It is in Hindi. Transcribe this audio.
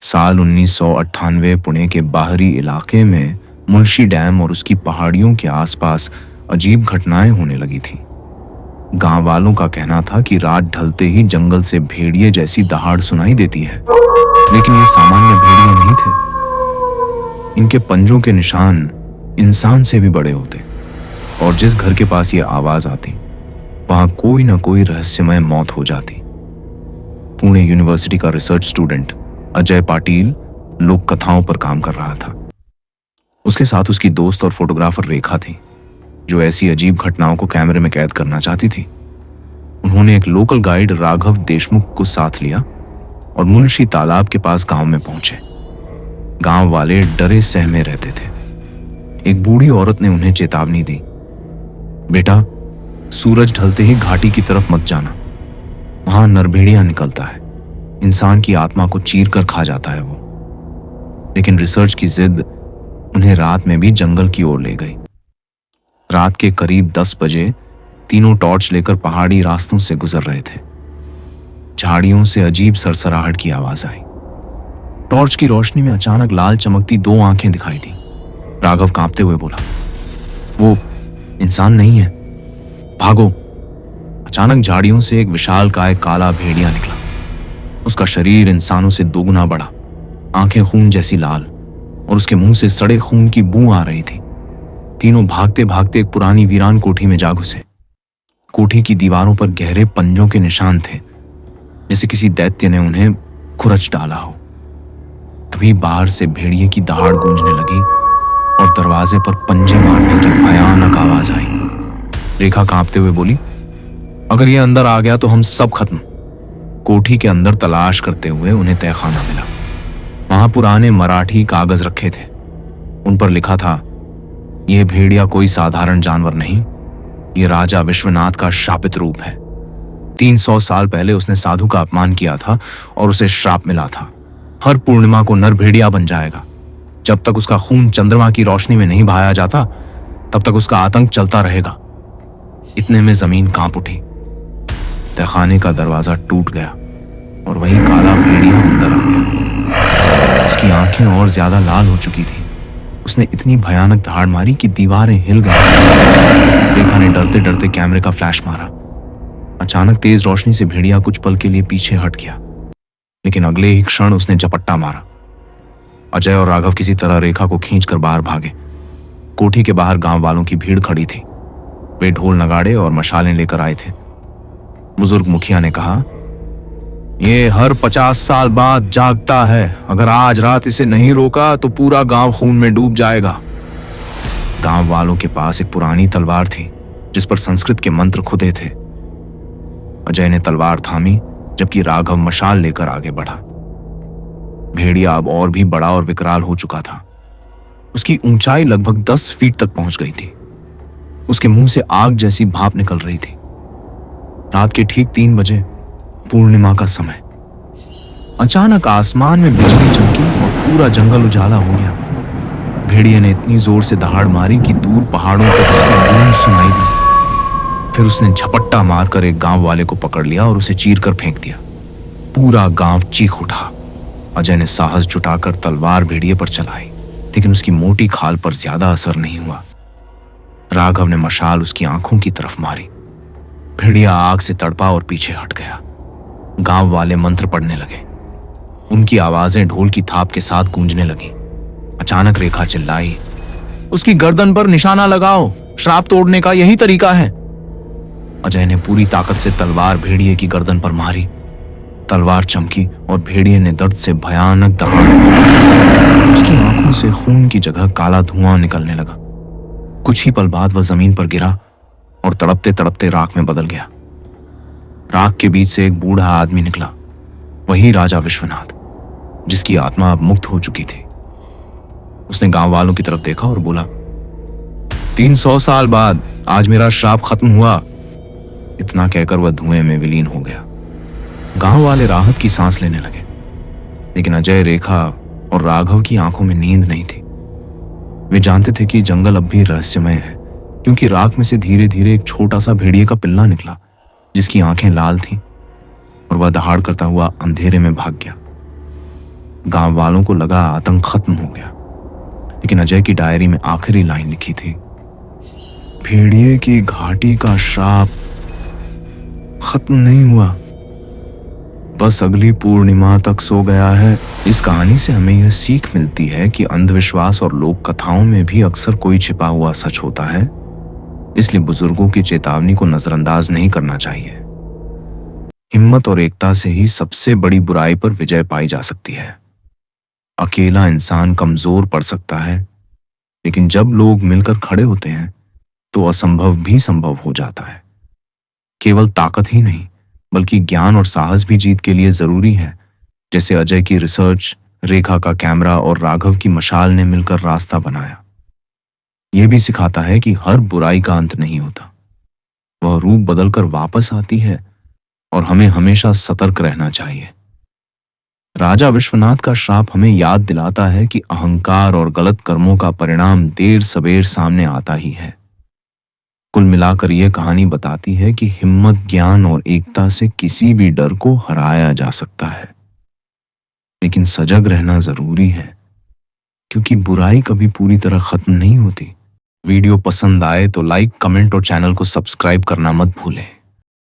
साल 1998 पुणे के बाहरी इलाके में मुल्शी डैम और उसकी पहाड़ियों के आसपास अजीब घटनाएं होने लगी थी। गांव वालों का कहना था कि रात ढलते ही जंगल से भेड़िए जैसी दहाड़ सुनाई देती है, लेकिन ये सामान्य भेड़िए नहीं थे। इनके पंजों के निशान इंसान से भी बड़े होते और जिस घर के पास ये आवाज आती वहां कोई ना कोई रहस्यमय मौत हो जाती। पुणे यूनिवर्सिटी का रिसर्च स्टूडेंट अजय पाटिल लोक कथाओं पर काम कर रहा था। उसके साथ उसकी दोस्त और फोटोग्राफर रेखा थी, जो ऐसी अजीब घटनाओं को कैमरे में कैद करना चाहती थी। उन्होंने एक लोकल गाइड राघव देशमुख को साथ लिया और मुल्शी तालाब के पास गांव में पहुंचे। गांव वाले डरे सहमे रहते थे। एक बूढ़ी औरत ने उन्हें चेतावनी दी, बेटा, सूरज ढलते ही घाटी की तरफ मत जाना, वहां नरभेड़िया निकलता है, इंसान की आत्मा को चीर कर खा जाता है वो। लेकिन रिसर्च की जिद उन्हें रात में भी जंगल की ओर ले गई। रात के करीब 10 बजे तीनों टॉर्च लेकर पहाड़ी रास्तों से गुजर रहे थे। झाड़ियों से अजीब सरसराहट की आवाज आई। टॉर्च की रोशनी में अचानक लाल चमकती 2 आंखें दिखाई दी। राघव कांपते हुए बोला, वो इंसान नहीं है, भागो। अचानक झाड़ियों से एक विशालकाय काला भेड़िया निकला। उसका शरीर इंसानों से 2 गुना बड़ा, आंखें खून जैसी लाल और उसके मुंह से सड़े खून की बू आ रही थी। तीनों भागते भागते एक पुरानी वीरान कोठी में जा घुसे। कोठी की दीवारों पर गहरे पंजों के निशान थे, जैसे किसी दैत्य ने उन्हें खुरच डाला हो। तभी बाहर से भेड़िए की दहाड़ गूंजने लगी और दरवाजे पर पंजे मारने की भयानक आवाज आई। रेखा कांपते हुए बोली, अगर ये अंदर आ गया तो हम सब खत्म। कोठी के अंदर तलाश करते हुए उन्हें तहखाना मिला। वहां पुराने मराठी कागज रखे थे। उन पर लिखा था, यह भेड़िया कोई साधारण जानवर नहीं, ये राजा विश्वनाथ का शापित रूप है। 300 साल पहले उसने साधु का अपमान किया था और उसे श्राप मिला था, हर पूर्णिमा को नर भेड़िया बन जाएगा। जब तक उसका खून चंद्रमा की रोशनी में नहीं बहाया जाता, तब तक उसका आतंक चलता रहेगा। इतने में जमीन कांप उठी। तहखाने का दरवाजा टूट गया और वही काला भेड़िया अंदर आ गया। उसकी आंखें और ज्यादा लाल हो चुकी थी। उसने इतनी भयानक दहाड़ मारी कि दीवारें हिल गई। रेखा ने डरते डरते कैमरे का फ्लैश मारा। अचानक तेज रोशनी से भेड़िया कुछ पल के लिए पीछे हट गया, लेकिन अगले ही क्षण उसने झपट्टा मारा। अजय और राघव किसी तरह रेखा को खींचकर बाहर भागे। कोठी के बाहर गांव वालों की भीड़ खड़ी थी। वे ढोल नगाड़े और मशालें लेकर आए थे। बुजुर्ग मुखिया ने कहा, ये हर 50 साल बाद जागता है। अगर आज रात इसे नहीं रोका तो पूरा गांव खून में डूब जाएगा। गांव वालों के पास एक पुरानी तलवार थी जिस पर संस्कृत के मंत्र खुदे थे। अजय ने तलवार थामी, जबकि राघव मशाल लेकर आगे बढ़ा। भेड़िया अब और भी बड़ा और विकराल हो चुका था। उसकी ऊंचाई लगभग 10 फीट तक पहुंच गई थी। उसके मुंह से आग जैसी भाप निकल रही थी। रात के ठीक 3 बजे, पूर्णिमा का समय, अचानक आसमान में बिजली चमकी और पूरा जंगल उजाला हो गया। भेड़िए ने इतनी जोर से दहाड़ मारी कि दूर पहाड़ों तक उसकी गूंज सुनाई दी। फिर उसने झपट्टा मारकर एक गांव वाले को पकड़ लिया और उसे चीर कर फेंक दिया। पूरा गांव चीख उठा। अजय ने साहस जुटाकर तलवार भेड़िए पर चलाई, लेकिन उसकी मोटी खाल पर ज्यादा असर नहीं हुआ। राघव ने मशाल उसकी आंखों की तरफ मारी। भेड़िया आग से तड़पा और पीछे हट गया। गांव वाले मंत्र पढ़ने लगे। उनकी आवाजें ढोल की थाप के साथ गूंजने लगी। अचानक रेखा चिल्लाई, उसकी गर्दन पर निशाना लगाओ, श्राप तोड़ने का यही तरीका है। अजय ने पूरी ताकत से तलवार भेड़िए की गर्दन पर मारी। तलवार चमकी और भेड़िए ने दर्द से भयानक दहाड़ मारी। उसकी आंखों से खून की जगह काला धुआं निकलने लगा। कुछ ही पल बाद वह जमीन पर गिरा और तड़पते तड़पते राख में बदल गया। राख के बीच से एक बूढ़ा आदमी निकला, वही राजा विश्वनाथ, जिसकी आत्मा अब मुक्त हो चुकी थी। उसने गांव वालों की तरफ देखा और बोला, 300 साल बाद आज मेरा श्राप खत्म हुआ। इतना कहकर वह धुएं में विलीन हो गया। गांव वाले राहत की सांस लेने लगे, लेकिन अजय, रेखा और राघव की आंखों में नींद नहीं थी। वे जानते थे कि जंगल अब भी रहस्यमय है, क्योंकि राख में से धीरे धीरे एक छोटा सा भेड़िए का पिल्ला निकला, जिसकी आंखें लाल थीं और वह दहाड़ करता हुआ अंधेरे में भाग गया। गांव वालों को लगा आतंक खत्म हो गया, लेकिन अजय की डायरी में आखिरी लाइन लिखी थी, भेड़िए की घाटी का श्राप खत्म नहीं हुआ, बस अगली पूर्णिमा तक सो गया है। इस कहानी से हमें यह सीख मिलती है कि अंधविश्वास और लोक कथाओं में भी अक्सर कोई छिपा हुआ सच होता है, इसलिए बुजुर्गों की चेतावनी को नजरअंदाज नहीं करना चाहिए। हिम्मत और एकता से ही सबसे बड़ी बुराई पर विजय पाई जा सकती है। अकेला इंसान कमजोर पड़ सकता है, लेकिन जब लोग मिलकर खड़े होते हैं तो असंभव भी संभव हो जाता है। केवल ताकत ही नहीं, बल्कि ज्ञान और साहस भी जीत के लिए जरूरी है। जैसे अजय की रिसर्च, रेखा का कैमरा और राघव की मशाल ने मिलकर रास्ता बनाया। यह भी सिखाता है कि हर बुराई का अंत नहीं होता, वह रूप बदलकर वापस आती है और हमें हमेशा सतर्क रहना चाहिए। राजा विश्वनाथ का श्राप हमें याद दिलाता है कि अहंकार और गलत कर्मों का परिणाम देर सबेर सामने आता ही है। कुल मिलाकर यह कहानी बताती है कि हिम्मत, ज्ञान और एकता से किसी भी डर को हराया जा सकता है, लेकिन सजग रहना जरूरी है, क्योंकि बुराई कभी पूरी तरह खत्म नहीं होती। वीडियो पसंद आए तो लाइक, कमेंट और चैनल को सब्सक्राइब करना मत भूलें।